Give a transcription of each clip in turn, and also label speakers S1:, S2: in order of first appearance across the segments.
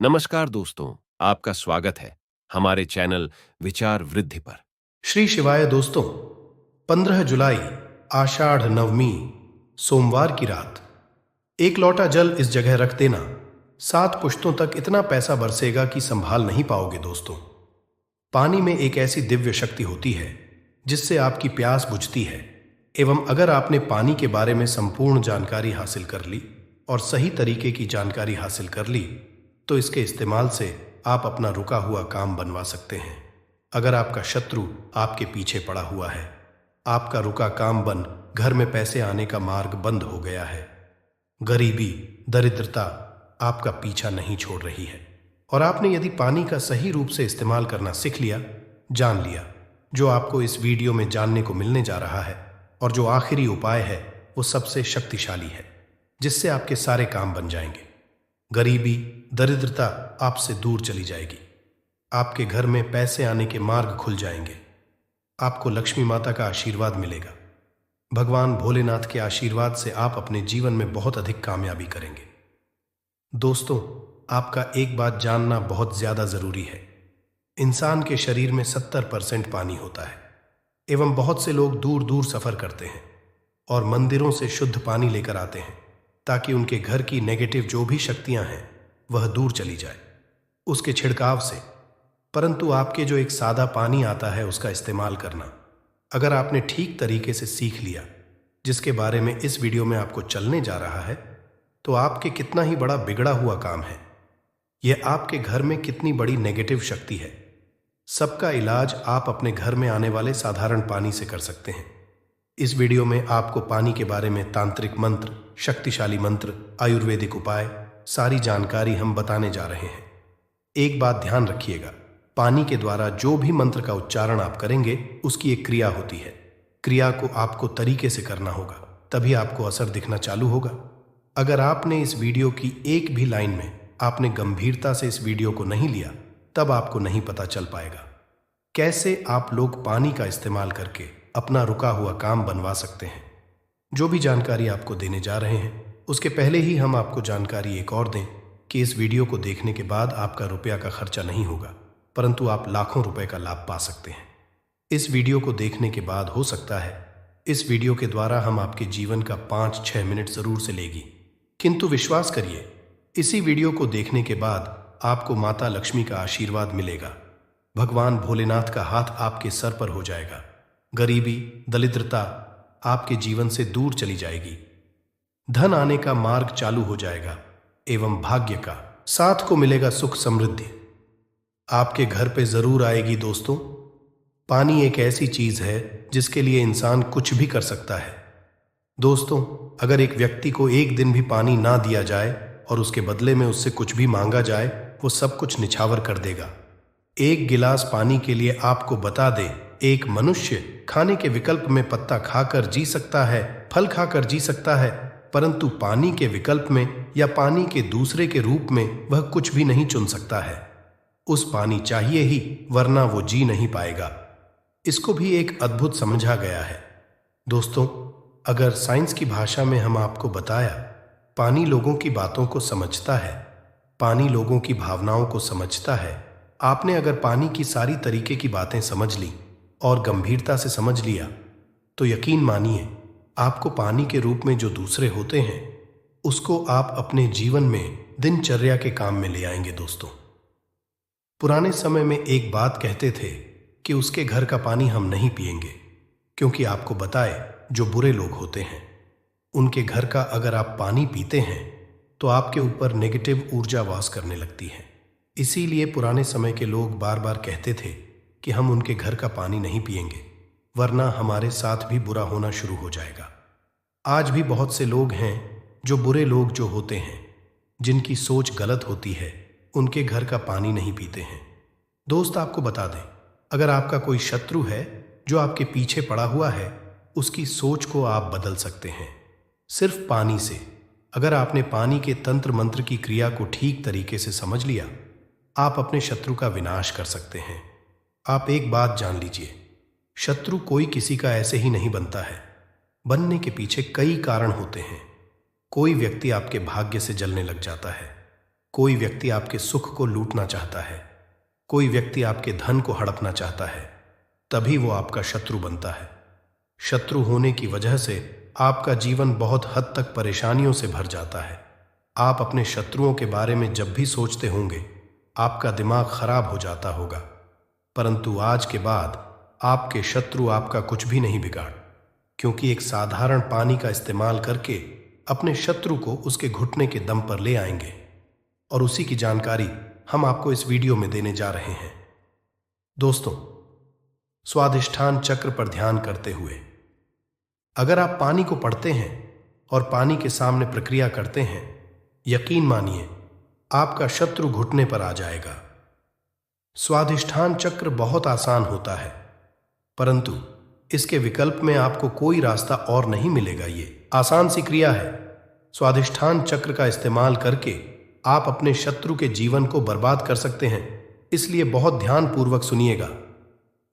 S1: नमस्कार दोस्तों, आपका स्वागत है हमारे चैनल विचार वृद्धि पर।
S2: श्री शिवाय दोस्तों, 15 जुलाई आषाढ़ नवमी सोमवार की रात। एक लोटा जल इस जगह रख देना, 7 पुश्तों तक इतना पैसा बरसेगा कि संभाल नहीं पाओगे दोस्तों। पानी में एक ऐसी दिव्य शक्ति होती है जिससे आपकी प्यास बुझती है। एवं अगर आपने पानी के बारे में संपूर्ण जानकारी हासिल कर ली और सही तरीके की जानकारी हासिल कर ली तो इसके इस्तेमाल से आप अपना रुका हुआ काम बनवा सकते हैं। अगर आपका शत्रु आपके पीछे पड़ा हुआ है, आपका रुका काम बन घर में पैसे आने का मार्ग बंद हो गया है, गरीबी दरिद्रता आपका पीछा नहीं छोड़ रही है और आपने यदि पानी का सही रूप से इस्तेमाल करना सीख लिया, जान लिया, जो आपको इस वीडियो में जानने को मिलने जा रहा है और जो आखिरी उपाय है वो सबसे शक्तिशाली है जिससे आपके सारे काम बन जाएंगे। गरीबी दरिद्रता आपसे दूर चली जाएगी, आपके घर में पैसे आने के मार्ग खुल जाएंगे, आपको लक्ष्मी माता का आशीर्वाद मिलेगा। भगवान भोलेनाथ के आशीर्वाद से आप अपने जीवन में बहुत अधिक कामयाबी करेंगे। दोस्तों, आपका एक बात जानना बहुत ज्यादा जरूरी है। इंसान के शरीर में 70% पानी होता है एवं बहुत से लोग दूर दूर सफर करते हैं और मंदिरों से शुद्ध पानी लेकर आते हैं ताकि उनके घर की नेगेटिव जो भी शक्तियां हैं वह दूर चली जाए उसके छिड़काव से। परंतु आपके जो एक सादा पानी आता है उसका इस्तेमाल करना अगर आपने ठीक तरीके से सीख लिया, जिसके बारे में इस वीडियो में आपको चलने जा रहा है, तो आपके कितना ही बड़ा बिगड़ा हुआ काम है, यह आपके घर में कितनी बड़ी नेगेटिव शक्ति है, सबका इलाज आप अपने घर में आने वाले साधारण पानी से कर सकते हैं। इस वीडियो में आपको पानी के बारे में तांत्रिक मंत्र, शक्तिशाली मंत्र, आयुर्वेदिक उपाय, सारी जानकारी हम बताने जा रहे हैं। एक बात ध्यान रखिएगा, पानी के द्वारा जो भी मंत्र का उच्चारण आप करेंगे उसकी एक क्रिया होती है। क्रिया को आपको तरीके से करना होगा, तभी आपको असर दिखना चालू होगा। अगर आपने इस वीडियो की एक भी लाइन में आपने गंभीरता से इस वीडियो को नहीं लिया, तब आपको नहीं पता चल पाएगा कैसे आप लोग पानी का इस्तेमाल करके अपना रुका हुआ काम बनवा सकते हैं। जो भी जानकारी आपको देने जा रहे हैं उसके पहले ही हम आपको जानकारी एक और दें कि इस वीडियो को देखने के बाद आपका रुपया का खर्चा नहीं होगा, परंतु आप लाखों रुपए का लाभ पा सकते हैं। इस वीडियो को देखने के बाद हो सकता है इस वीडियो के द्वारा हम आपके जीवन का 5-6 मिनट जरूर से लेगी, किंतु विश्वास करिए इसी वीडियो को देखने के बाद आपको माता लक्ष्मी का आशीर्वाद मिलेगा, भगवान भोलेनाथ का हाथ आपके सर पर हो जाएगा, गरीबी दरिद्रता आपके जीवन से दूर चली जाएगी, धन आने का मार्ग चालू हो जाएगा एवं भाग्य का साथ को मिलेगा सुख समृद्धि आपके घर पे जरूर आएगी। दोस्तों, पानी एक ऐसी चीज है जिसके लिए इंसान कुछ भी कर सकता है। दोस्तों, अगर एक व्यक्ति को एक दिन भी पानी ना दिया जाए और उसके बदले में उससे कुछ भी मांगा जाए, वो सब कुछ निछावर कर देगा। एक गिलास पानी के लिए आपको बता दे, एक मनुष्य खाने के विकल्प में पत्ता खाकर जी सकता है, फल खाकर जी सकता है, परंतु पानी के विकल्प में या पानी के दूसरे के रूप में वह कुछ भी नहीं चुन सकता है। उस पानी चाहिए ही, वरना वो जी नहीं पाएगा। इसको भी एक अद्भुत समझा गया है। दोस्तों, अगर साइंस की भाषा में हम आपको बताया, पानी लोगों की बातों को समझता है, पानी लोगों की भावनाओं को समझता है। आपने अगर पानी की सारी तरीके की बातें समझ ली और गंभीरता से समझ लिया, तो यकीन मानिए आपको पानी के रूप में जो दूसरे होते हैं उसको आप अपने जीवन में दिनचर्या के काम में ले आएंगे। दोस्तों, पुराने समय में एक बात कहते थे कि उसके घर का पानी हम नहीं पिएंगे, क्योंकि आपको बताए जो बुरे लोग होते हैं उनके घर का अगर आप पानी पीते हैं तो आपके ऊपर नेगेटिव ऊर्जा वास करने लगती है। इसीलिए पुराने समय के लोग बार बार कहते थे कि हम उनके घर का पानी नहीं पिएंगे, वरना हमारे साथ भी बुरा होना शुरू हो जाएगा। आज भी बहुत से लोग हैं जो बुरे लोग जो होते हैं, जिनकी सोच गलत होती है, उनके घर का पानी नहीं पीते हैं। दोस्त, आपको बता दें, अगर आपका कोई शत्रु है जो आपके पीछे पड़ा हुआ है, उसकी सोच को आप बदल सकते हैं सिर्फ पानी से। अगर आपने पानी के तंत्र मंत्र की क्रिया को ठीक तरीके से समझ लिया, आप अपने शत्रु का विनाश कर सकते हैं। आप एक बात जान लीजिए, शत्रु कोई किसी का ऐसे ही नहीं बनता है, बनने के पीछे कई कारण होते हैं। कोई व्यक्ति आपके भाग्य से जलने लग जाता है, कोई व्यक्ति आपके सुख को लूटना चाहता है, कोई व्यक्ति आपके धन को हड़पना चाहता है, तभी वो आपका शत्रु बनता है। शत्रु होने की वजह से आपका जीवन बहुत हद तक परेशानियों से भर जाता है। आप अपने शत्रुओं के बारे में जब भी सोचते होंगे, आपका दिमाग खराब हो जाता होगा। परंतु आज के बाद आपके शत्रु आपका कुछ भी नहीं बिगाड़, क्योंकि एक साधारण पानी का इस्तेमाल करके अपने शत्रु को उसके घुटने के दम पर ले आएंगे। और उसी की जानकारी हम आपको इस वीडियो में देने जा रहे हैं। दोस्तों, स्वादिष्ठान चक्र पर ध्यान करते हुए अगर आप पानी को पढ़ते हैं और पानी के सामने प्रक्रिया करते हैं, यकीन मानिए आपका शत्रु घुटने पर आ जाएगा। स्वादिष्ठान चक्र बहुत आसान होता है, परंतु इसके विकल्प में आपको कोई रास्ता और नहीं मिलेगा। ये आसान सी क्रिया है। स्वादिष्ठान चक्र का इस्तेमाल करके आप अपने शत्रु के जीवन को बर्बाद कर सकते हैं, इसलिए बहुत ध्यानपूर्वक सुनिएगा।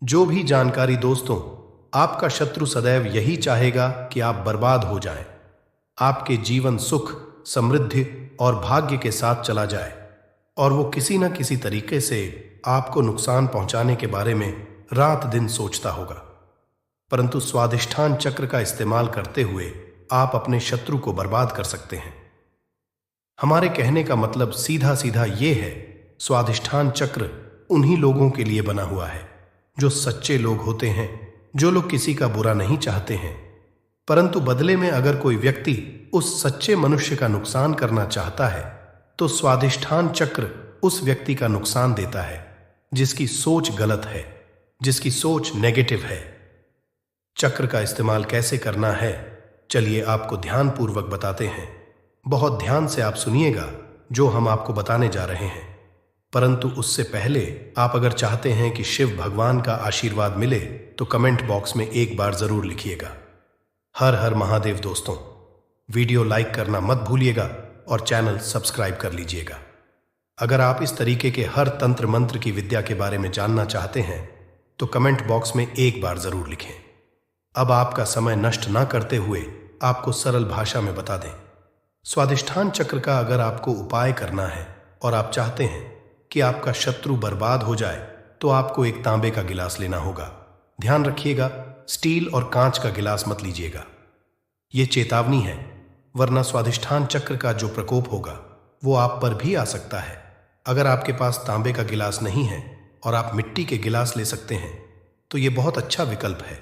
S2: जो भी जानकारी दोस्तों, आपका शत्रु सदैव यही चाहेगा कि आप बर्बाद हो जाएं, आपके जीवन सुख, समृद्धि और भाग्य के साथ चला जाए, और वो किसी न किसी तरीके से आपको नुकसान पहुंचाने के बारे में रात दिन सोचता होगा। परंतु स्वादिष्ठान चक्र का इस्तेमाल करते हुए आप अपने शत्रु को बर्बाद कर सकते हैं। हमारे कहने का मतलब सीधा सीधा ये है, स्वादिष्ठान चक्र उन्हीं लोगों के लिए बना हुआ है जो सच्चे लोग होते हैं, जो लोग किसी का बुरा नहीं चाहते हैं, परंतु बदले में अगर कोई व्यक्ति उस सच्चे मनुष्य का नुकसान करना चाहता है तो स्वादिष्ठान चक्र उस व्यक्ति का नुकसान देता है जिसकी सोच गलत है, जिसकी सोच नेगेटिव है। चक्र का इस्तेमाल कैसे करना है, चलिए आपको ध्यानपूर्वक बताते हैं। बहुत ध्यान से आप सुनिएगा जो हम आपको बताने जा रहे हैं। परंतु उससे पहले आप अगर चाहते हैं कि शिव भगवान का आशीर्वाद मिले तो कमेंट बॉक्स में एक बार जरूर लिखिएगा, हर हर महादेव। दोस्तों, वीडियो लाइक करना मत भूलिएगा और चैनल सब्सक्राइब कर लीजिएगा। अगर आप इस तरीके के हर तंत्र मंत्र की विद्या के बारे में जानना चाहते हैं तो कमेंट बॉक्स में एक बार जरूर लिखें। अब आपका समय नष्ट ना करते हुए आपको सरल भाषा में बता दें। स्वादिष्ठान चक्र का अगर आपको उपाय करना है और आप चाहते हैं कि आपका शत्रु बर्बाद हो जाए तो आपको एक तांबे का गिलास लेना होगा। ध्यान रखिएगा, स्टील और कांच का गिलास मत लीजिएगा। ये चेतावनी है, वरना स्वादिष्ठान चक्र का जो प्रकोप होगा वो आप पर भी आ सकता है। अगर आपके पास तांबे का गिलास नहीं है और आप मिट्टी के गिलास ले सकते हैं तो ये बहुत अच्छा विकल्प है।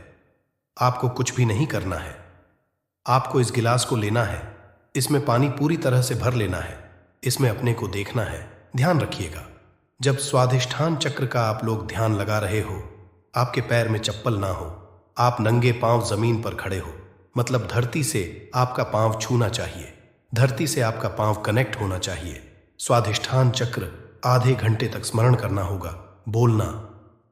S2: आपको कुछ भी नहीं करना है, आपको इस गिलास को लेना है, इसमें पानी पूरी तरह से भर लेना है, इसमें अपने को देखना है। ध्यान रखिएगा, जब स्वादिष्ठान चक्र का आप लोग ध्यान लगा रहे हो, आपके पैर में चप्पल ना हो, आप नंगे पांव जमीन पर खड़े हो, मतलब धरती से आपका पांव छूना चाहिए, धरती से आपका पांव कनेक्ट होना चाहिए। स्वादिष्ठान चक्र आधे घंटे तक स्मरण करना होगा, बोलना।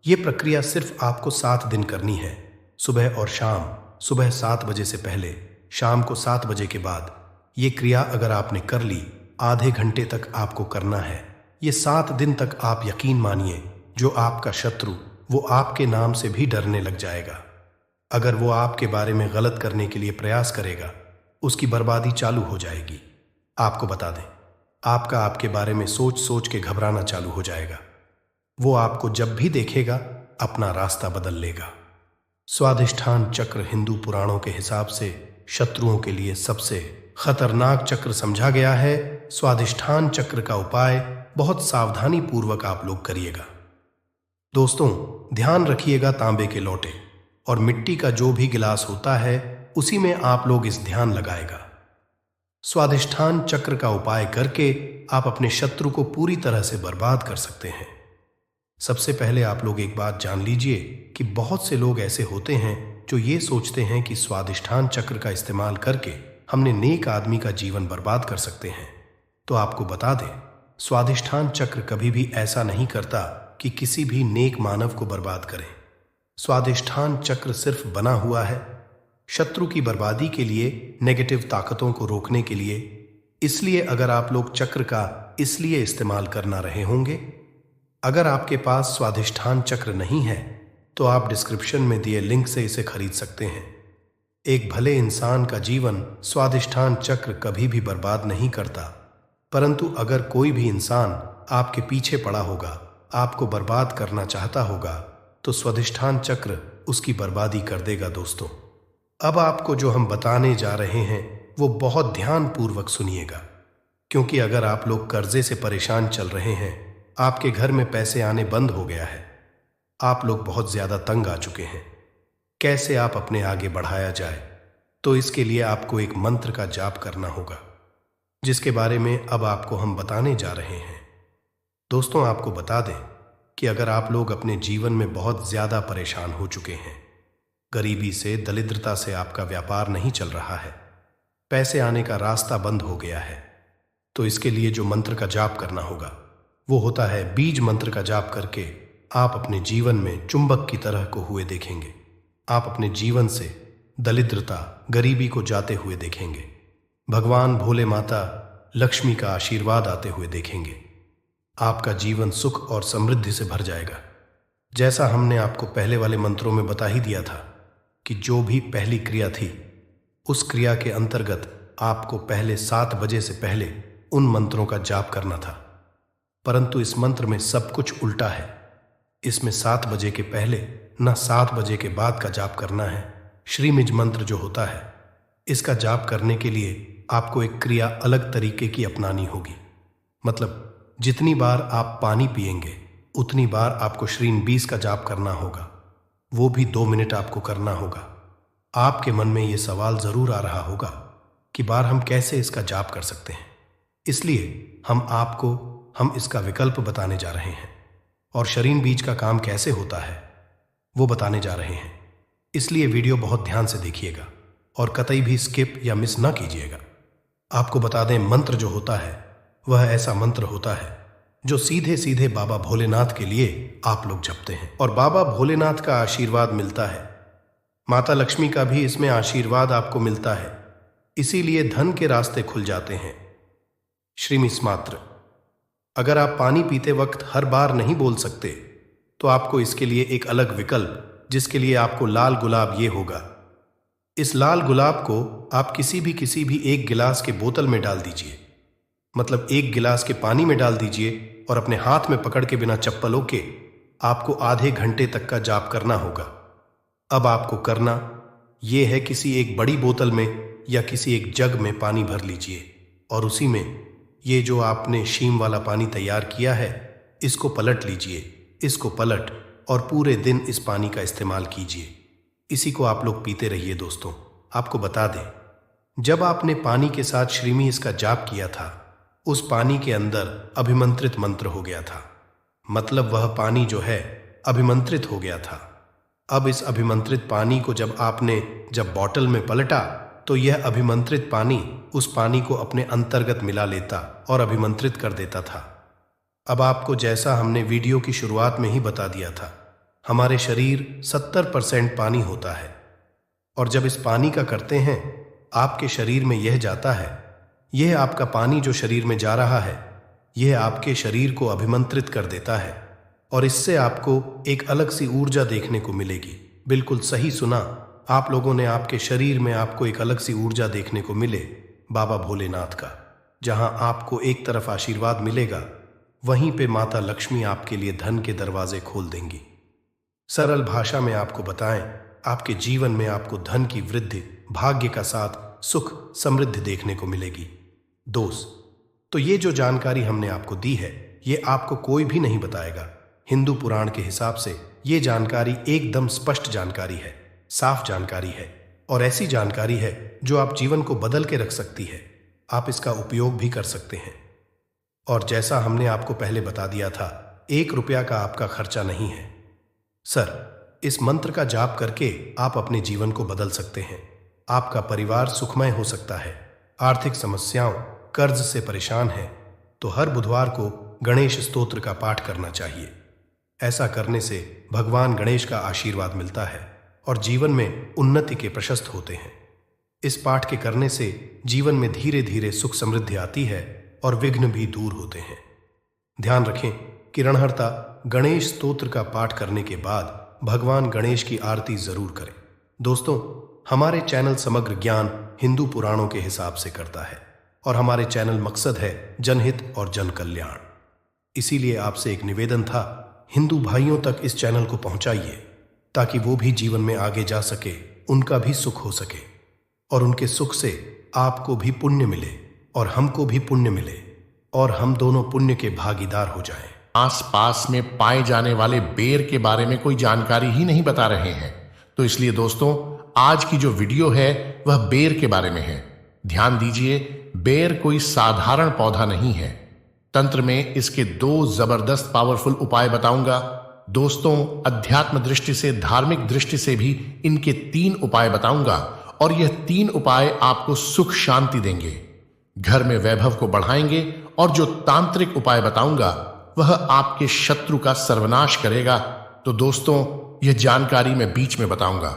S2: यह प्रक्रिया सिर्फ आपको 7 दिन करनी है, सुबह और शाम। सुबह 7 बजे से पहले, शाम को 7 बजे के बाद। ये क्रिया अगर आपने कर ली, आधे घंटे तक आपको करना है। ये 7 दिन तक आप यकीन मानिए, जो आपका शत्रु वो आपके नाम से भी डरने लग जाएगा। अगर वो आपके बारे में गलत करने के लिए प्रयास करेगा, उसकी बर्बादी चालू हो जाएगी। आपको बता दें, आपका आपके बारे में सोच सोच के घबराना चालू हो जाएगा। वो आपको जब भी देखेगा अपना रास्ता बदल लेगा। स्वादिष्ठान चक्र हिंदू पुराणों के हिसाब से शत्रुओं के लिए सबसे खतरनाक चक्र समझा गया है। स्वादिष्ठान चक्र का उपाय बहुत सावधानी पूर्वक आप लोग करिएगा। दोस्तों, ध्यान रखिएगा, तांबे के लोटे और मिट्टी का जो भी गिलास होता है उसी में आप लोग इस ध्यान लगाएगा। स्वादिष्ठान चक्र का उपाय करके आप अपने शत्रु को पूरी तरह से बर्बाद कर सकते हैं। सबसे पहले आप लोग एक बात जान लीजिए कि बहुत से लोग ऐसे होते हैं जो ये सोचते हैं कि स्वादिष्ठान चक्र का इस्तेमाल करके हमने नेक आदमी का जीवन बर्बाद कर सकते हैं। तो आपको बता दें, स्वादिष्ठान चक्र कभी भी ऐसा नहीं करता कि किसी भी नेक मानव को बर्बाद करें। स्वादिष्ठान चक्र सिर्फ बना हुआ है शत्रु की बर्बादी के लिए, नेगेटिव ताकतों को रोकने के लिए। इसलिए अगर आप लोग चक्र का इसलिए इस्तेमाल करना रहे होंगे, अगर आपके पास स्वादिष्ठान चक्र नहीं है तो आप डिस्क्रिप्शन में दिए लिंक से इसे खरीद सकते हैं। एक भले इंसान का जीवन स्वादिष्ठान चक्र कभी भी बर्बाद नहीं करता। परंतु अगर कोई भी इंसान आपके पीछे पड़ा होगा, आपको बर्बाद करना चाहता होगा, तो स्वाधिष्ठान चक्र उसकी बर्बादी कर देगा दोस्तों। अब आपको जो हम बताने जा रहे हैं वो बहुत ध्यानपूर्वक सुनिएगा, क्योंकि अगर आप लोग कर्जे से परेशान चल रहे हैं, आपके घर में पैसे आने बंद हो गया है, आप लोग बहुत ज्यादा तंग आ चुके हैं, कैसे आप अपने आगे बढ़ाया जाए, तो इसके लिए आपको एक मंत्र का जाप करना होगा, जिसके बारे में अब आपको हम बताने जा रहे हैं। दोस्तों, आपको बता दें कि अगर आप लोग अपने जीवन में बहुत ज्यादा परेशान हो चुके हैं, गरीबी से, दरिद्रता से आपका व्यापार नहीं चल रहा है, पैसे आने का रास्ता बंद हो गया है, तो इसके लिए जो मंत्र का जाप करना होगा वो होता है बीज मंत्र का जाप करके आप अपने जीवन में चुंबक की तरह को हुए देखेंगे। आप अपने जीवन से दरिद्रता, गरीबी को जाते हुए देखेंगे। भगवान भोले माता लक्ष्मी का आशीर्वाद आते हुए देखेंगे। आपका जीवन सुख और समृद्धि से भर जाएगा। जैसा हमने आपको पहले वाले मंत्रों में बता ही दिया था कि जो भी पहली क्रिया थी, उस क्रिया के अंतर्गत आपको पहले 7 बजे से पहले उन मंत्रों का जाप करना था। परंतु इस मंत्र में सब कुछ उल्टा है। इसमें 7 बजे के पहले न 7 बजे के बाद का जाप करना है। श्रीमिज मंत्र जो होता है, इसका जाप करने के लिए आपको एक क्रिया अलग तरीके की अपनानी होगी। मतलब जितनी बार आप पानी पिएंगे उतनी बार आपको श्रीन 20 का जाप करना होगा, वो भी 2 मिनट आपको करना होगा। आपके मन में ये सवाल जरूर आ रहा होगा कि बार हम कैसे इसका जाप कर सकते हैं, इसलिए हम इसका विकल्प बताने जा रहे हैं और शरीन बीज का काम कैसे होता है वो बताने जा रहे हैं। इसलिए वीडियो बहुत ध्यान से देखिएगा और कतई भी स्किप या मिस ना कीजिएगा। आपको बता दें, मंत्र जो होता है वह ऐसा मंत्र होता है जो सीधे सीधे बाबा भोलेनाथ के लिए आप लोग जपते हैं और बाबा भोलेनाथ का आशीर्वाद मिलता है। माता लक्ष्मी का भी इसमें आशीर्वाद आपको मिलता है, इसीलिए धन के रास्ते खुल जाते हैं। श्रीमिस मात्र अगर आप पानी पीते वक्त हर बार नहीं बोल सकते तो आपको इसके लिए एक अलग विकल्प, जिसके लिए आपको लाल गुलाब ये होगा। इस लाल गुलाब को आप किसी भी एक गिलास के बोतल में डाल दीजिए। मतलब एक गिलास के पानी में डाल दीजिए और अपने हाथ में पकड़ के बिना चप्पलों के आपको आधे घंटे तक का जाप करना होगा। अब आपको करना यह है, किसी एक बड़ी बोतल में या किसी एक जग में पानी भर लीजिए और उसी में ये जो आपने शीम वाला पानी तैयार किया है इसको पलट लीजिए। इसको पलट और पूरे दिन इस पानी का इस्तेमाल कीजिए। इसी को आप लोग पीते रहिए। दोस्तों, आपको बता दें, जब आपने पानी के साथ श्रीमी इसका जाप किया था, उस पानी के अंदर अभिमंत्रित मंत्र हो गया था। मतलब वह पानी जो है अभिमंत्रित हो गया था। अब इस अभिमंत्रित पानी को जब बॉटल में पलटा तो यह अभिमंत्रित पानी उस पानी को अपने अंतर्गत मिला लेता और अभिमंत्रित कर देता था। अब आपको जैसा हमने वीडियो की शुरुआत में ही बता दिया था, हमारे शरीर 70% पानी होता है और जब इस पानी का करते हैं आपके शरीर में यह जाता है, यह आपका पानी जो शरीर में जा रहा है यह आपके शरीर को अभिमंत्रित कर देता है और इससे आपको एक अलग सी ऊर्जा देखने को मिलेगी। बिल्कुल सही सुना आप लोगों ने, आपके शरीर में आपको एक अलग सी ऊर्जा देखने को मिले बाबा भोलेनाथ का। जहां आपको एक तरफ आशीर्वाद मिलेगा, वहीं पे माता लक्ष्मी आपके लिए धन के दरवाजे खोल देंगी। सरल भाषा में आपको बताएं, आपके जीवन में आपको धन की वृद्धि, भाग्य का साथ, सुख, समृद्धि देखने को मिलेगी। दोस्त, तो ये जो जानकारी हमने आपको दी है ये आपको कोई भी नहीं बताएगा। हिंदू पुराण के हिसाब से ये जानकारी एकदम स्पष्ट जानकारी है, साफ जानकारी है और ऐसी जानकारी है जो आप जीवन को बदल के रख सकती है। आप इसका उपयोग भी कर सकते हैं। और जैसा हमने आपको पहले बता दिया था, 1 रुपया का आपका खर्चा नहीं है। सर, इस मंत्र का जाप करके आप अपने जीवन को बदल सकते हैं। आपका परिवार सुखमय हो सकता है। आर्थिक समस्याओं, कर्ज से परेशान है तो हर बुधवार को गणेश स्तोत्र का पाठ करना चाहिए। ऐसा करने से भगवान गणेश का आशीर्वाद मिलता है और जीवन में उन्नति के प्रशस्त होते हैं। इस पाठ के करने से जीवन में धीरे धीरे सुख समृद्धि आती है और विघ्न भी दूर होते हैं। ध्यान रखें कि ऋणहर्ता गणेश स्तोत्र का पाठ करने के बाद भगवान गणेश की आरती जरूर करें। दोस्तों, हमारे चैनल समग्र ज्ञान हिंदू पुराणों के हिसाब से करता है। और हमारे चैनल मकसद है जनहित और जन कल्याण। इसीलिए आपसे एक निवेदन था, हिंदू भाइयों तक इस चैनल को पहुंचाइए ताकि वो भी जीवन में आगे जा सके, उनका भी सुख हो सके और उनके सुख से आपको भी पुण्य मिले और हमको भी पुण्य मिले और हम दोनों पुण्य के भागीदार हो जाएं।
S3: आसपास में पाए जाने वाले बेर के बारे में कोई जानकारी ही नहीं बता रहे हैं, तो इसलिए दोस्तों आज की जो वीडियो है वह बेर के बारे में है। ध्यान दीजिए, बेर कोई साधारण पौधा नहीं है। तंत्र में इसके 2 जबरदस्त पावरफुल उपाय बताऊंगा। दोस्तों अध्यात्म दृष्टि से, धार्मिक दृष्टि से भी इनके 3 उपाय बताऊंगा और यह 3 उपाय आपको सुख शांति देंगे, घर में वैभव को बढ़ाएंगे और जो तांत्रिक उपाय बताऊंगा वह आपके शत्रु का सर्वनाश करेगा। तो दोस्तों यह जानकारी मैं बीच में बताऊंगा।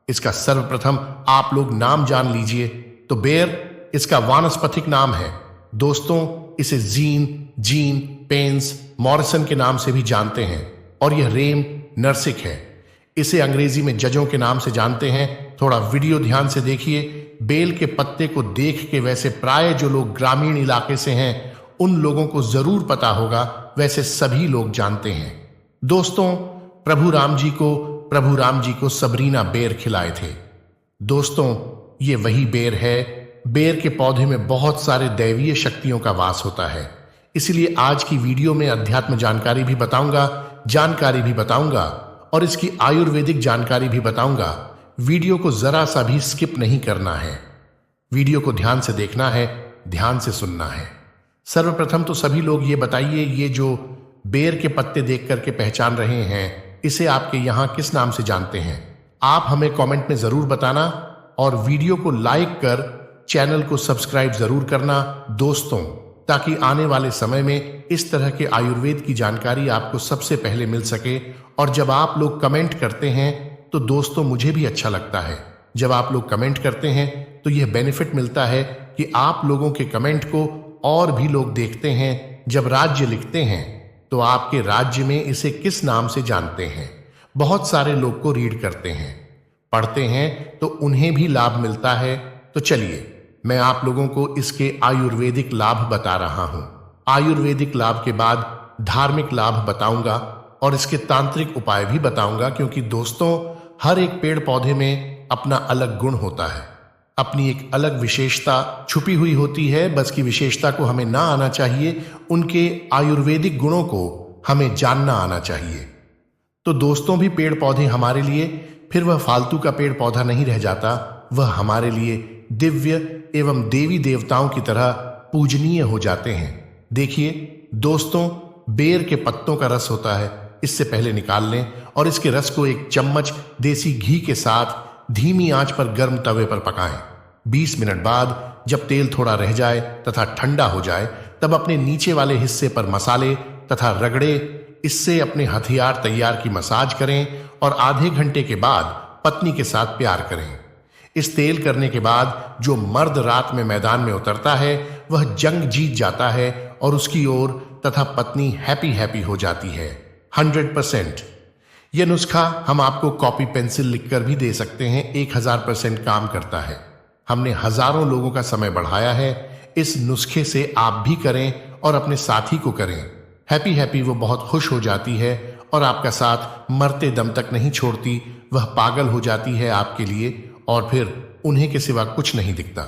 S3: इसका सर्वप्रथम आप लोग नाम जान लीजिए। तो बेर इसका वानस्पतिक नाम है। दोस्तों इसे जीन, पेंस, मॉरिसन के नाम से भी जानते हैं और यह रेम नरसिक है। इसे अंग्रेजी में जजों के नाम से जानते हैं। थोड़ा वीडियो ध्यान से देखिए। बेल के पत्ते को देख के वैसे प्राय जो लोग ग्रामीण इलाके से हैं उन लोगों को जरूर पता होगा, वैसे सभी लोग जानते हैं। दोस्तों प्रभु राम जी को सबरीना बेर खिलाए थे। दोस्तों ये वही बेर है। बेर के पौधे में बहुत सारे दैवीय शक्तियों का वास होता है। इसलिए आज की वीडियो में अध्यात्म जानकारी भी बताऊंगा और इसकी आयुर्वेदिक जानकारी भी बताऊंगा। वीडियो को जरा सा भी स्किप नहीं करना है। वीडियो को ध्यान से देखना है, ध्यान से सुनना है। सर्वप्रथम तो सभी लोग ये बताइए, ये जो बेर के पत्ते देख करके पहचान रहे हैं, इसे आपके यहां किस नाम से जानते हैं? आप हमें कमेंट में जरूर बताना और वीडियो को लाइक कर चैनल को सब्सक्राइब जरूर करना दोस्तों, ताकि आने वाले समय में इस तरह के आयुर्वेद की जानकारी आपको सबसे पहले मिल सके। और जब आप लोग कमेंट करते हैं तो दोस्तों मुझे भी अच्छा लगता है। जब आप लोग कमेंट करते हैं तो यह बेनिफिट मिलता है कि आप लोगों के कमेंट को और भी लोग देखते हैं। जब राज्य लिखते हैं तो आपके राज्य में इसे किस नाम से जानते हैं, बहुत सारे लोग को रीड करते हैं, पढ़ते हैं तो उन्हें भी लाभ मिलता है। तो चलिए मैं आप लोगों को इसके आयुर्वेदिक लाभ बता रहा हूं। आयुर्वेदिक लाभ के बाद धार्मिक लाभ बताऊंगा और इसके तांत्रिक उपाय भी बताऊंगा, क्योंकि दोस्तों हर एक पेड़ पौधे में अपना अलग गुण होता है, अपनी एक अलग विशेषता छुपी हुई होती है। बस की विशेषता को हमें ना आना चाहिए, उनके आयुर्वेदिक गुणों को हमें जानना आना चाहिए। तो दोस्तों भी पेड़ पौधे हमारे लिए फिर वह फालतू का पेड़ पौधा नहीं रह जाता, वह हमारे लिए दिव्य एवं देवी देवताओं की तरह पूजनीय हो जाते हैं। देखिए दोस्तों, बेर के पत्तों का रस होता है, इससे पहले निकाल लें और इसके रस को 1 चम्मच देसी घी के साथ धीमी आंच पर गर्म तवे पर पकाएं। 20 मिनट बाद जब तेल थोड़ा रह जाए तथा ठंडा हो जाए, तब अपने नीचे वाले हिस्से पर मसाले तथा रगड़े, इससे अपने हथियार तैयार की मसाज करें और आधे घंटे के बाद पत्नी के साथ प्यार करें। इस तेल करने के बाद जो मर्द रात में मैदान में उतरता है वह जंग जीत जाता है और उसकी ओर तथा पत्नी हैप्पी हो जाती है 100%। यह नुस्खा हम आपको कॉपी पेंसिल लिखकर भी दे सकते हैं, 1000% काम करता है। हमने हजारों लोगों का समय बढ़ाया है। इस नुस्खे से आप भी करें और अपने साथी को करें। हैप्पी वो बहुत खुश हो जाती है और आपका साथ मरते दम तक नहीं छोड़ती, वह पागल हो जाती है आपके लिए और फिर उन्हें के सिवा कुछ नहीं दिखता।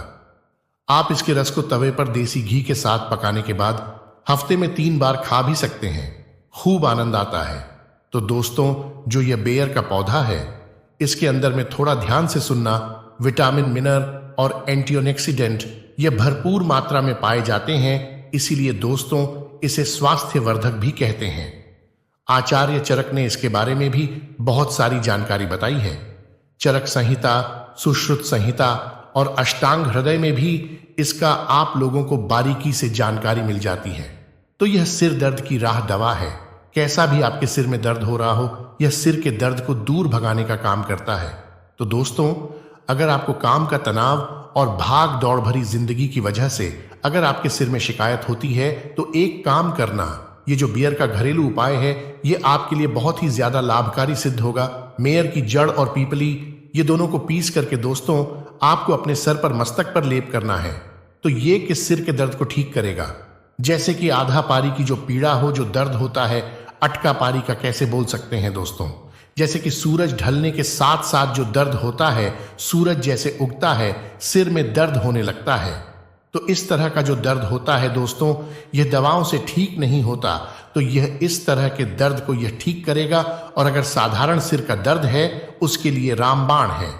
S3: आप इसके रस को तवे पर देसी घी के साथ पकाने के बाद हफ्ते में 3 बार खा भी सकते हैं, खूब आनंद आता है। तो दोस्तों जो यह बेर का पौधा है, इसके अंदर में थोड़ा ध्यान से सुनना, विटामिन, मिनरल और एंटीऑक्सीडेंट ये भरपूर मात्रा में पाए जाते हैं। इसीलिए दोस्तों इसे स्वास्थ्यवर्धक भी कहते हैं। आचार्य चरक ने इसके बारे में भी बहुत सारी जानकारी बताई है। चरक संहिता, सुश्रुत संहिता और अष्टांग हृदय में भी इसका आप लोगों को बारीकी से जानकारी मिल जाती है। तो यह सिर दर्द की राह दवा है। कैसा भी आपके सिर में दर्द हो रहा हो, यह सिर के दर्द को दूर भगाने का काम करता है। तो दोस्तों अगर आपको काम का तनाव और भाग दौड़ भरी जिंदगी की वजह से अगर आपके सिर में शिकायत होती है, तो एक काम करना, ये जो बियर का घरेलू उपाय है ये आपके लिए बहुत ही ज्यादा लाभकारी सिद्ध होगा। मेयर की जड़ और पीपली ये दोनों को पीस करके दोस्तों आपको अपने सर पर, मस्तक पर लेप करना है। तो ये किस सिर के दर्द को ठीक करेगा। जैसे कि आधा पारी की जो पीड़ा हो, जो दर्द होता है, अटका पारी का कैसे बोल सकते हैं दोस्तों। जैसे कि सूरज ढलने के साथ साथ जो दर्द होता है, सूरज जैसे उगता है, सिर में दर्द होने लगता है। तो इस तरह का जो दर्द होता है दोस्तों, यह दवाओं से ठीक नहीं होता। तो यह इस तरह के दर्द को यह ठीक करेगा। और अगर साधारण सिर का दर्द है, उसके लिए रामबाण है।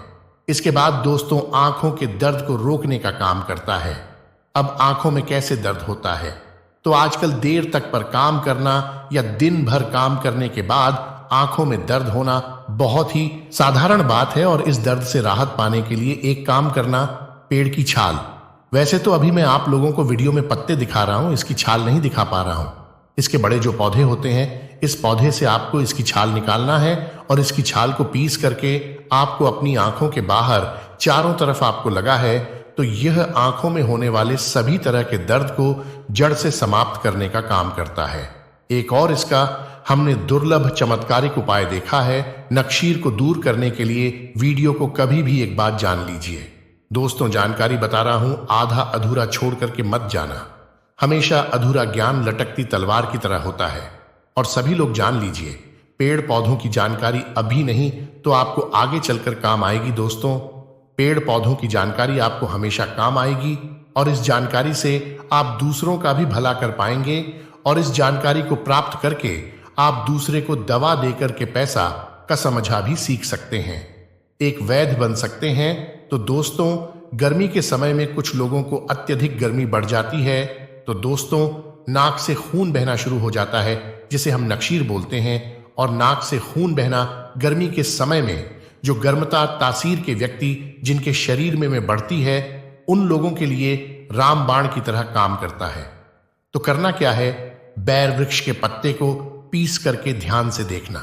S3: इसके बाद दोस्तों आंखों के दर्द को रोकने का काम करता है। अब आंखों में कैसे दर्द होता है, तो आजकल देर तक पर काम करना या दिन भर काम करने के बाद आंखों में दर्द होना बहुत ही साधारण बात है। और इस दर्द से राहत पाने के लिए एक काम करना, पेड़ की छाल। वैसे तो अभी मैं आप लोगों को वीडियो में पत्ते दिखा रहा हूं, इसकी छाल नहीं दिखा पा रहा हूं। इसके बड़े जो पौधे होते हैं, इस पौधे से आपको इसकी छाल निकालना है और इसकी छाल को पीस करके आपको अपनी आंखों के बाहर चारों तरफ आपको लगा है। तो यह आंखों में होने वाले सभी तरह के दर्द को जड़ से समाप्त करने का काम करता है। एक और इसका हमने दुर्लभ चमत्कारिक उपाय देखा है। नक्शीर को दूर करने के लिए वीडियो को कभी भी एक बात जान लीजिए दोस्तों। जानकारी बता रहा हूं, आधा अधूरा छोड़ करके मत जाना। हमेशा अधूरा ज्ञान लटकती तलवार की तरह होता है। और सभी लोग जान लीजिए, पेड़ पौधों की जानकारी अभी नहीं तो आपको आगे चलकर काम आएगी दोस्तों। पेड़ पौधों की जानकारी आपको हमेशा काम आएगी और इस जानकारी से आप दूसरों का भी भला कर पाएंगे। और इस जानकारी को प्राप्त करके आप दूसरे को दवा देकर के पैसा का समझा भी सीख सकते हैं, एक वैद्य बन सकते हैं। तो दोस्तों गर्मी के समय में कुछ लोगों को अत्यधिक गर्मी बढ़ जाती है, तो दोस्तों नाक से खून बहना शुरू हो जाता है, जिसे हम नक्शीर बोलते हैं। और नाक से खून बहना गर्मी के समय में जो गर्मता तासीर के व्यक्ति जिनके शरीर में बढ़ती है, उन लोगों के लिए रामबाण की तरह काम करता है। तो करना क्या है, बैर वृक्ष के पत्ते को पीस करके ध्यान से देखना।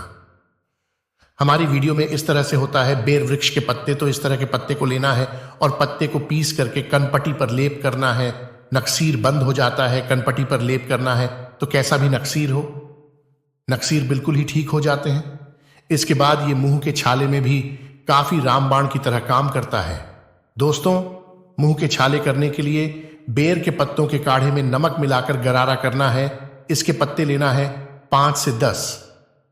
S3: हमारी वीडियो में इस तरह से होता है, बेर वृक्ष के पत्ते, तो इस तरह के पत्ते को लेना है और पत्ते को पीस करके कनपटी पर लेप करना है। नक्सीर बंद हो जाता है, कनपटी पर लेप करना है, तो कैसा भी नक्सीर हो, नक्सीर बिल्कुल ही ठीक हो जाते हैं। इसके बाद ये मुंह के छाले में भी काफी रामबाण की तरह काम करता है। दोस्तों मुंह के छाले करने के लिए बेर के पत्तों के काढ़े में नमक मिलाकर गरारा करना है। इसके पत्ते लेना है 5 से 10।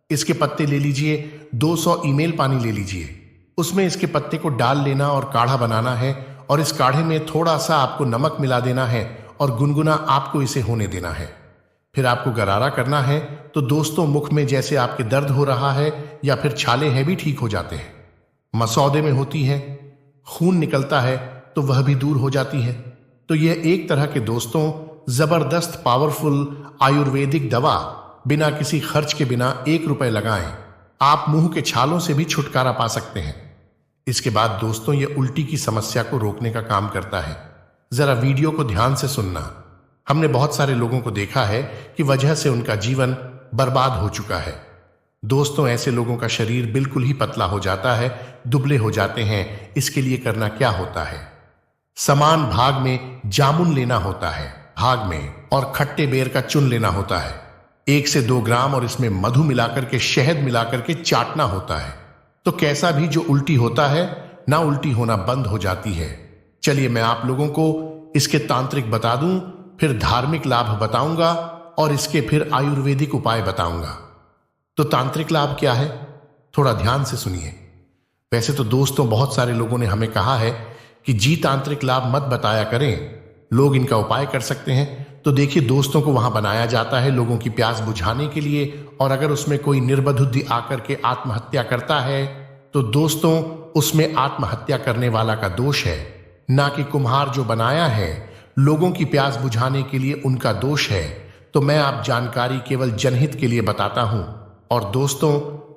S3: इसके पत्ते ले लीजिए, 200 ईमेल पानी ले लीजिए, उसमें इसके पत्ते को डाल लेना और काढ़ा बनाना है। और इस काढ़े में थोड़ा सा आपको नमक मिला देना है और गुनगुना आपको इसे होने देना है। फिर आपको गरारा करना है। तो दोस्तों मुख में जैसे आपके दर्द हो रहा है या फिर छाले हैं भी ठीक हो जाते हैं। मसौदे में होती है, खून निकलता है तो वह भी दूर हो जाती है। तो यह एक तरह के दोस्तों जबरदस्त पावरफुल आयुर्वेदिक दवा, बिना किसी खर्च के, बिना 1 रुपए लगाएं आप मुंह के छालों से भी छुटकारा पा सकते हैं। इसके बाद दोस्तों ये उल्टी की समस्या को रोकने का काम करता है। जरा वीडियो को ध्यान से सुनना। हमने बहुत सारे लोगों को देखा है कि वजह से उनका जीवन बर्बाद हो चुका है। दोस्तों ऐसे लोगों का शरीर बिल्कुल ही पतला हो जाता है, दुबले हो जाते हैं। इसके लिए करना क्या होता है, समान भाग में जामुन लेना होता है भाग में, और खट्टे बेर का चुन लेना होता है 1 से 2 ग्राम, और इसमें मधु मिलाकर के, शहद मिलाकर के चाटना होता है। तो कैसा भी जो उल्टी होता है ना, उल्टी होना बंद हो जाती है। चलिए मैं आप लोगों को इसके तांत्रिक बता दूं, फिर धार्मिक लाभ बताऊंगा और इसके फिर आयुर्वेदिक उपाय बताऊंगा। तो तांत्रिक लाभ क्या है, थोड़ा ध्यान से सुनिए। वैसे तो दोस्तों बहुत सारे लोगों ने हमें कहा है कि जी तांत्रिक लाभ मत बताया करें, लोग इनका उपाय कर सकते हैं। तो देखिए दोस्तों को वहां बनाया जाता है लोगों की प्यास बुझाने के लिए, और अगर उसमें कोई निर्बुद्धि आकर के आत्महत्या करता है तो दोस्तों उसमें आत्महत्या करने वाला का दोष है, ना कि कुम्हार जो बनाया है लोगों की प्यास बुझाने के लिए उनका दोष है। तो मैं आप जानकारी केवल जनहित के लिए बताता हूं। और दोस्तों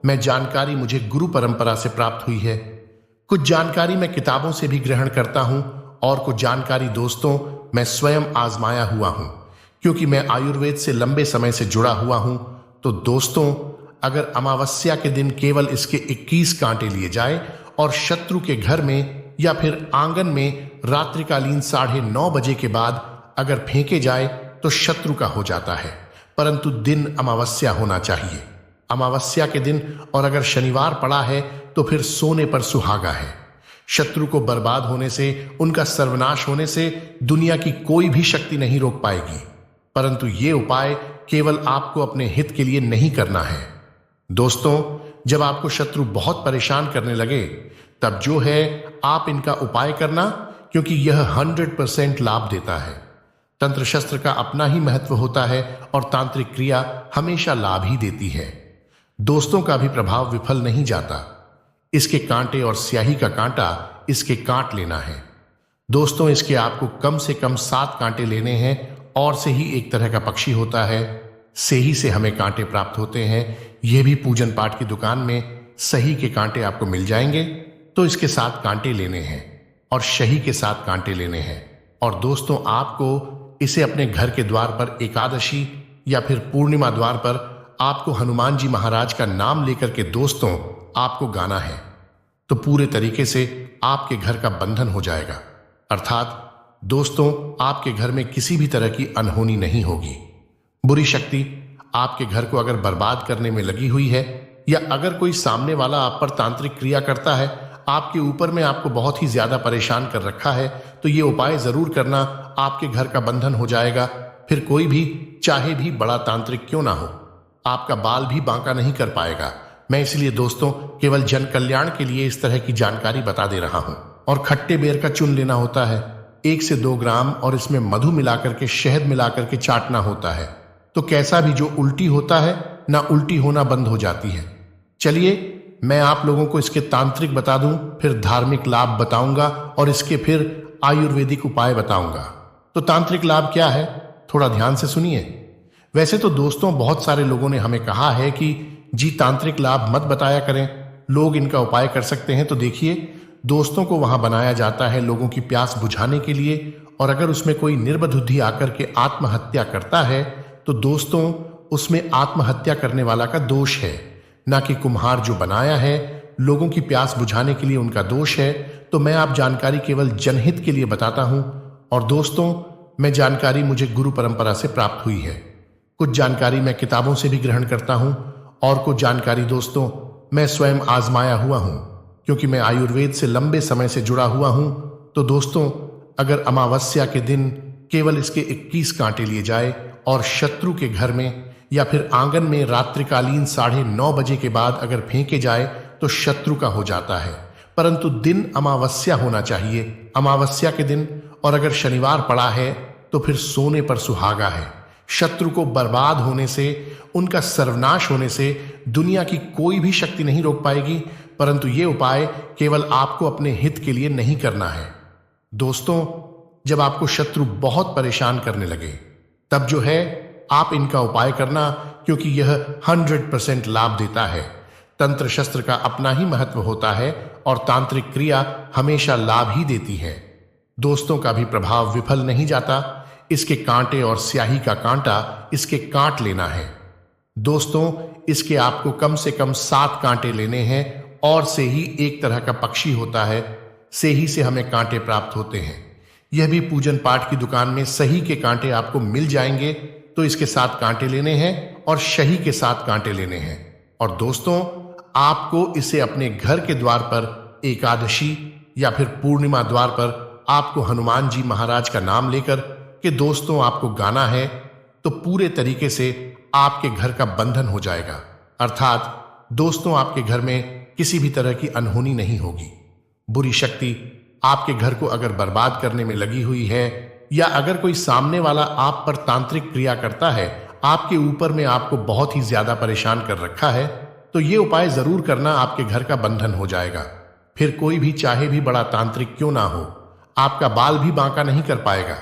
S3: मैं जानकारी मुझे गुरु परंपरा से प्राप्त हुई है। कुछ जानकारी मैं किताबों से भी ग्रहण करता हूं और कुछ जानकारी दोस्तों मैं स्वयं आजमाया हुआ हूं, क्योंकि मैं आयुर्वेद से लंबे समय से जुड़ा हुआ हूं। तो दोस्तों अगर अमावस्या के दिन केवल इसके 21 कांटे लिए जाए और शत्रु के घर में या फिर आंगन में रात्रिकालीन 9:30 बजे के बाद अगर फेंके जाए तो शत्रु का हो जाता है, परंतु दिन अमावस्या होना चाहिए, अमावस्या के दिन। और अगर शनिवार पड़ा है तो फिर सोने पर सुहागा है। शत्रु को बर्बाद होने से, उनका सर्वनाश होने से दुनिया की कोई भी शक्ति नहीं रोक पाएगी। परंतु ये उपाय केवल आपको अपने हित के लिए नहीं करना है। दोस्तों, जब आपको शत्रु बहुत परेशान करने लगे, तब जो है आप इनका उपाय करना, क्योंकि यह 100% लाभ देता है। तंत्र शस्त्र का अपना ही महत्व होता है और तांत्रिक क्रिया हमेशा लाभ ही देती है। दोस्तों का भी प्रभाव विफल नहीं जाता। इसके कांटे और स्याही का कांटा इसके काट लेना है। दोस्तों, इसके आपको कम से कम 7 कांटे लेने हैं। और से ही एक तरह का पक्षी होता है, से ही से हमें कांटे प्राप्त होते हैं। यह भी पूजन पाठ की दुकान में सही के कांटे आपको मिल जाएंगे। तो इसके 7 कांटे लेने हैं और शही के 7 कांटे लेने हैं। और दोस्तों, आपको इसे अपने घर के द्वार पर एकादशी या फिर पूर्णिमा द्वार पर आपको हनुमान जी महाराज का नाम लेकर के दोस्तों आपको गाना है। तो पूरे तरीके से आपके घर का बंधन हो जाएगा। अर्थात दोस्तों, आपके घर में किसी भी तरह की अनहोनी नहीं होगी। बुरी शक्ति आपके घर को अगर बर्बाद करने में लगी हुई है, या अगर कोई सामने वाला आप पर तांत्रिक क्रिया करता है, आपके ऊपर में आपको बहुत ही ज्यादा परेशान कर रखा है, तो ये उपाय जरूर करना, आपके घर का बंधन हो जाएगा। फिर कोई भी, चाहे भी बड़ा तांत्रिक क्यों ना हो, आपका बाल भी बांका नहीं कर पाएगा। मैं इसलिए दोस्तों केवल जन कल्याण के लिए इस तरह की जानकारी बता दे रहा हूं। और खट्टे बेर का चूर्ण लेना होता है 1 से 2 ग्राम, और इसमें मधु मिलाकर के, शहद मिलाकर के चाटना होता है। तो कैसा भी जो उल्टी होता है ना, उल्टी होना बंद हो जाती है। चलिए मैं आप लोगों को इसके तांत्रिक बता दूं, फिर धार्मिक लाभ बताऊंगा और इसके फिर आयुर्वेदिक उपाय बताऊंगा। तो तांत्रिक लाभ क्या है, थोड़ा ध्यान से सुनिए। वैसे तो दोस्तों बहुत सारे लोगों ने हमें कहा है कि जी तांत्रिक लाभ मत बताया करें, लोग इनका उपाय कर सकते हैं। तो देखिए दोस्तों, को वहां बनाया जाता है लोगों की प्यास बुझाने के लिए। और अगर उसमें कोई निर्बुद्धि आकर के आत्महत्या करता है, तो दोस्तों उसमें आत्महत्या करने वाला का दोष है, ना कि कुम्हार जो बनाया है लोगों की प्यास बुझाने के लिए उनका दोष है। तो मैं आप जानकारी केवल जनहित के लिए बताता हूं। और दोस्तों, मैं जानकारी मुझे गुरु परंपरा से प्राप्त हुई है। कुछ जानकारी मैं किताबों से भी ग्रहण करता हूं, और कुछ जानकारी दोस्तों मैं स्वयं आजमाया हुआ हूं, क्योंकि मैं आयुर्वेद से लंबे समय से जुड़ा हुआ हूं। तो दोस्तों, अगर अमावस्या के दिन केवल इसके 21 कांटे लिए जाए और शत्रु के घर में या फिर आंगन में रात्रिकालीन 9:30 बजे के बाद अगर फेंके जाए, तो शत्रु का हो जाता है। परंतु दिन अमावस्या होना चाहिए, अमावस्या के दिन। और अगर शनिवार पड़ा है तो फिर सोने पर सुहागा है। शत्रु को बर्बाद होने से, उनका सर्वनाश होने से दुनिया की कोई भी शक्ति नहीं रोक पाएगी। परंतु ये उपाय केवल आपको अपने हित के लिए नहीं करना है। दोस्तों, जब आपको शत्रु बहुत परेशान करने लगे, तब जो है आप इनका उपाय करना, क्योंकि यह 100% लाभ देता है। तंत्र शस्त्र का अपना ही महत्व होता है और तांत्रिक क्रिया हमेशा लाभ ही देती है। दोस्तों का भी प्रभाव विफल नहीं जाता। इसके कांटे और स्याही का कांटा इसके काट लेना है। दोस्तों, इसके आपको कम से कम 7 कांटे लेने हैं। और से ही एक तरह का पक्षी होता है, से ही से हमें कांटे प्राप्त होते हैं। यह भी पूजन पाठ की दुकान में सही के कांटे आपको मिल जाएंगे। तो इसके 7 कांटे लेने हैं और शही के 7 कांटे लेने हैं। और दोस्तों, आपको इसे अपने घर के द्वार पर एकादशी या फिर पूर्णिमा द्वार पर आपको हनुमान जी महाराज का नाम लेकर कि दोस्तों आपको गाना है। तो पूरे तरीके से आपके घर का बंधन हो जाएगा। अर्थात दोस्तों, आपके घर में किसी भी तरह की अनहोनी नहीं होगी। बुरी शक्ति आपके घर को अगर बर्बाद करने में लगी हुई है, या अगर कोई सामने वाला आप पर तांत्रिक क्रिया करता है, आपके ऊपर में आपको बहुत ही ज्यादा परेशान कर रखा है, तो ये उपाय जरूर करना, आपके घर का बंधन हो जाएगा। फिर कोई भी, चाहे भी बड़ा तांत्रिक क्यों ना हो, आपका बाल भी बांका नहीं कर पाएगा।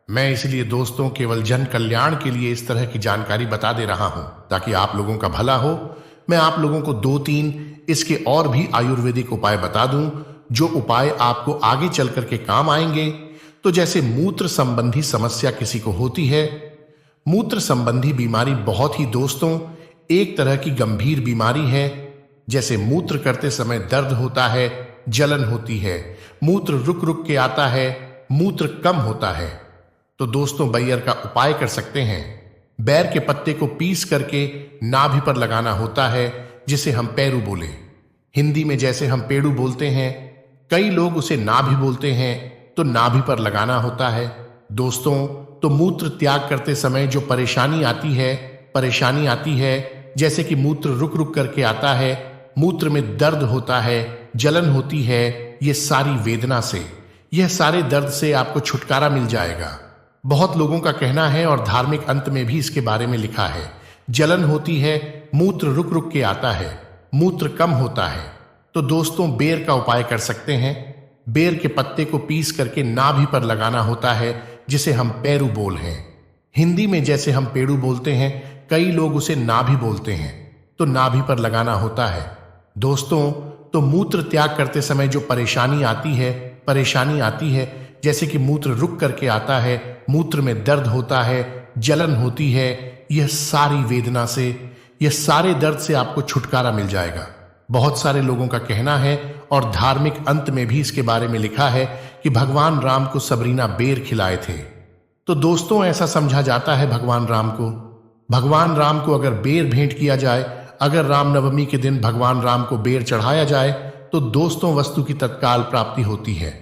S3: मैं इसलिए दोस्तों केवल जन कल्याण के लिए इस तरह की जानकारी बता दे रहा हूं, ताकि आप लोगों का भला हो। मैं आप लोगों को 2-3 इसके और भी आयुर्वेदिक उपाय बता दूं, जो उपाय आपको आगे चल करके काम आएंगे। तो जैसे मूत्र संबंधी समस्या किसी को होती है, मूत्र संबंधी बीमारी बहुत ही दोस्तों एक तरह की गंभीर बीमारी है। जैसे मूत्र करते समय दर्द होता है, जलन होती है, मूत्र रुक रुक के आता है, मूत्र कम होता है, तो दोस्तों बैयर का उपाय कर सकते हैं। बैर के पत्ते को पीस करके नाभि पर लगाना होता है, जिसे हम पैरू बोले। हिंदी में जैसे हम पेड़ू बोलते हैं, कई लोग उसे ना भी बोलते हैं तो नाभि पर लगाना होता है। दोस्तों, तो मूत्र त्याग करते समय जो परेशानी आती है, जैसे कि मूत्र रुक रुक करके आता है, मूत्र में दर्द होता है, जलन होती है, ये सारी वेदना से, यह सारे दर्द से आपको छुटकारा मिल जाएगा। बहुत लोगों का कहना है और धार्मिक अंत में भी इसके बारे में लिखा है, जलन होती है, मूत्र रुक रुक के आता है, मूत्र कम होता है, तो दोस्तों बेर का उपाय कर सकते हैं। बेर के पत्ते को पीस करके नाभि पर लगाना होता है, जिसे हम पेरू बोल हैं। हिंदी में जैसे हम पेड़ू बोलते हैं, कई लोग उसे नाभि बोलते हैं, तो नाभि पर लगाना होता है। दोस्तों, तो मूत्र त्याग करते समय जो परेशानी आती है, जैसे कि मूत्र रुक करके आता है, मूत्र में दर्द होता है, जलन होती है, यह सारी वेदना से, यह सारे दर्द से आपको छुटकारा मिल जाएगा। बहुत सारे लोगों का कहना है और धार्मिक अंत में भी इसके बारे में लिखा है कि भगवान राम को सबरीना बेर खिलाए थे। तो दोस्तों, ऐसा समझा जाता है भगवान राम को अगर बेर भेंट किया जाए, अगर रामनवमी के दिन भगवान राम को बेर चढ़ाया जाए, तो दोस्तों वस्तु की तत्काल प्राप्ति होती है।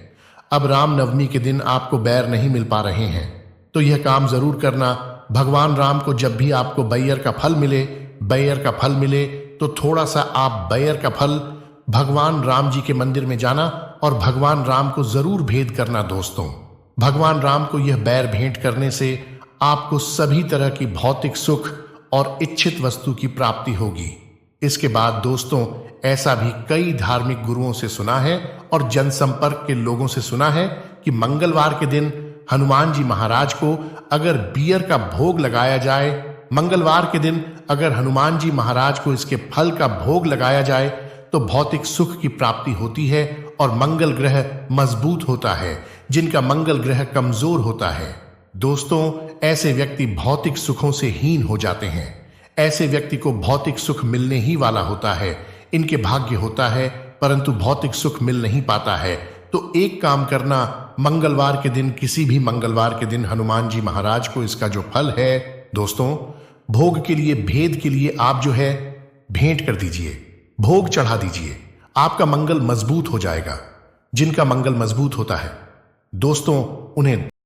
S3: अब रामनवमी के दिन आपको बैर नहीं मिल पा रहे हैं, तो यह काम जरूर करना। भगवान राम को जब भी आपको बैर का फल मिले, तो थोड़ा सा आप बैर का फल भगवान राम जी के मंदिर में जाना और भगवान राम को जरूर भेंट करना। दोस्तों, भगवान राम को यह बैर भेंट करने से आपको सभी तरह की भौतिक सुख और इच्छित वस्तु की प्राप्ति होगी। इसके बाद दोस्तों, ऐसा भी कई धार्मिक गुरुओं से सुना है और जनसंपर्क के लोगों से सुना है कि मंगलवार के दिन हनुमान जी महाराज को अगर बियर का भोग लगाया जाए, मंगलवार के दिन अगर हनुमान जी महाराज को इसके फल का भोग लगाया जाए, तो भौतिक सुख की प्राप्ति होती है और मंगल ग्रह मजबूत होता है। जिनका मंगल ग्रह कमजोर होता है, दोस्तों, ऐसे व्यक्ति भौतिक सुखों से हीन हो जाते हैं। ऐसे व्यक्ति को भौतिक सुख मिलने ही वाला होता है, इनके भाग्य होता है, परंतु भौतिक सुख मिल नहीं पाता है। तो एक काम करना, मंगलवार के दिन, किसी भी मंगलवार के दिन हनुमान जी महाराज को इसका जो फल है दोस्तों, भोग के लिए, भेद के लिए आप जो है भेंट कर दीजिए, भोग चढ़ा दीजिए, आपका मंगल मजबूत हो जाएगा। जिनका मंगल मजबूत होता है दोस्तों, उन्हें